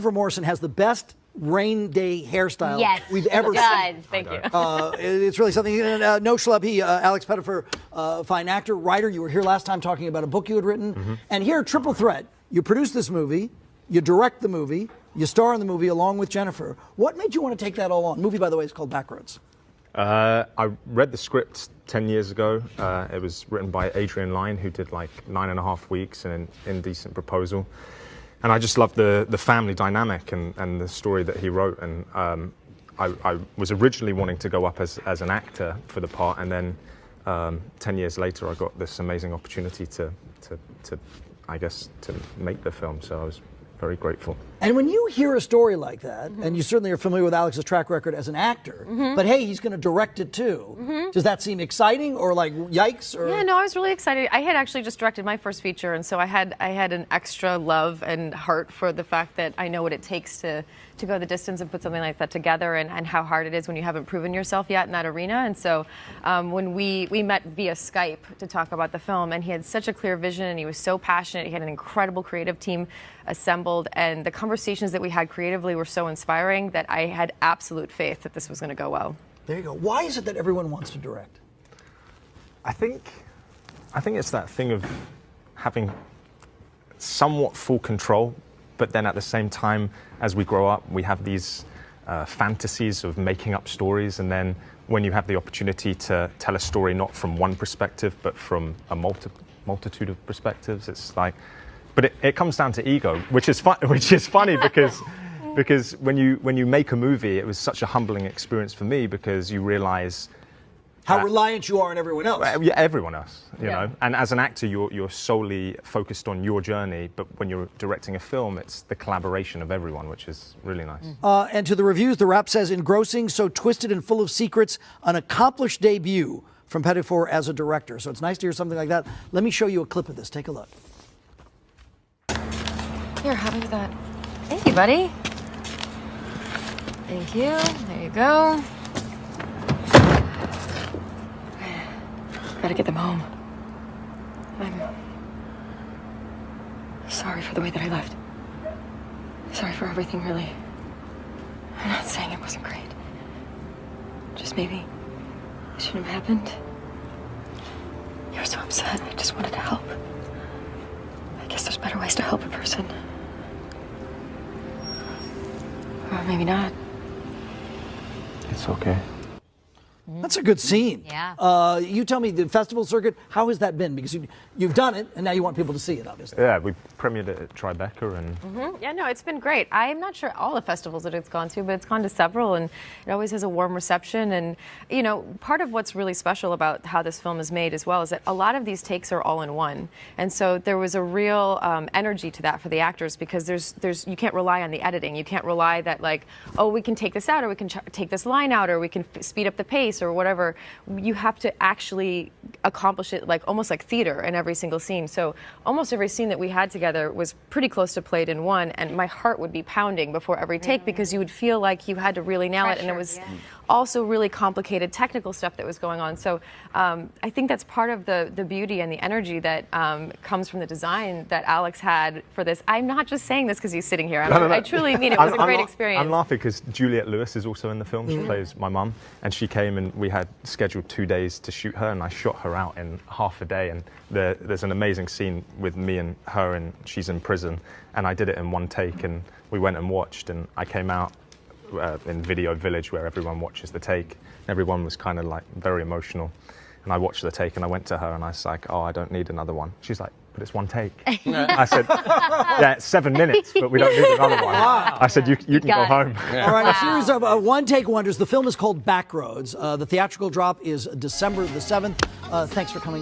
Jennifer Morrison has the best rain day hairstyle we've ever seen. Thank you. It's really something. No schlub. Alex Pettyfer, fine actor, writer. You were here last time talking about a book you had written. And here, triple threat. You produce this movie, you direct the movie, you star in the movie along with Jennifer. What made you want to take that all on? The movie, by the way, is called Backroads. I read the script 10 years ago. It was written by Adrian Lyne, who did like 9.5 Weeks and an Indecent Proposal. And I just loved the family dynamic and the story that he wrote. And I was originally wanting to go up as an actor for the part, and then 10 years later I got this amazing opportunity to make the film. So I was very grateful. And when you hear a story like that, and you certainly are familiar with Alex's track record as an actor, but hey, he's going to direct it too. Does that seem exciting or like yikes? Or? Yeah, no, I was really excited. I had actually just directed my first feature, and so I had an extra love and heart for the fact that I know what it takes to go the distance and put something like that together, and how hard it is when you haven't proven yourself yet in that arena. And so when we met via Skype to talk about the film, and he had such a clear vision, and he was so passionate. He had an incredible creative team assembled, and the conversations that we had creatively were so inspiring that I had absolute faith that this was going to go well. There you go. Why is it that everyone wants to direct? I think it's that thing of having somewhat full control, but then at the same time, as we grow up, we have these fantasies of making up stories, and then when you have the opportunity to tell a story not from one perspective, but from a multitude of perspectives, it's like. But it comes down to ego, which is funny because when you make a movie, it was such a humbling experience for me, because you realize how reliant you are on everyone else. Yeah, everyone else, you know. And as an actor, you're solely focused on your journey. But when you're directing a film, it's the collaboration of everyone, which is really nice. And to the reviews, the Wrap says, engrossing, so twisted and full of secrets, an accomplished debut from Pettyfer as a director. So it's nice to hear something like that. Let me show you a clip of this. Take a look. Here, have me that. Thank you, buddy. Thank you. There you go. Gotta get them home. I'm sorry for the way that I left. Sorry for everything, really. I'm not saying it wasn't great. Just maybe it shouldn't have happened. You were so upset. I just wanted to help. I guess there's better ways to help a person. Or maybe not. It's okay. That's a good scene. Yeah. You tell me, the festival circuit, how has that been? Because you've done it, and now you want people to see it, obviously. Yeah, we premiered it at Tribeca, and Yeah, no, it's been great. I'm not sure all the festivals that it's gone to, but it's gone to several, and it always has a warm reception. And, you know, part of what's really special about how this film is made as well is that a lot of these takes are all in one. And so there was a real energy to that for the actors, because you can't rely on the editing. You can't rely that, like, oh, we can take this out, or we can take this line out, or we can speed up the pace, or whatever. You have to actually accomplish it like almost like theater in every single scene. So almost every scene that we had together was pretty close to played in one, and my heart would be pounding before every take, because you would feel like you had to really nail it, and it was also really complicated technical stuff that was going on. So I think that's part of the beauty and the energy that comes from the design that Alex had for this. I'm not just saying this because he's sitting here. I truly mean it. It was a great experience. I'm laughing because Juliette Lewis is also in the film. She plays my mum, and she came, and we had scheduled 2 days to shoot her, and I shot her out in half a day. And there's an amazing scene with me and her, and she's in prison, and I did it in one take, and we went and watched, and I came out in Video Village, where everyone watches the take. Everyone was kind of like very emotional, and I watched the take, and I went to her, and I was like, oh, I don't need another one. She's like, but it's one take. I said, yeah, it's 7 minutes, but we don't need another one. Wow. I said, you can go home. All right, a series of one-take wonders. The film is called Backroads. The theatrical drop is December the 7th. Thanks for coming.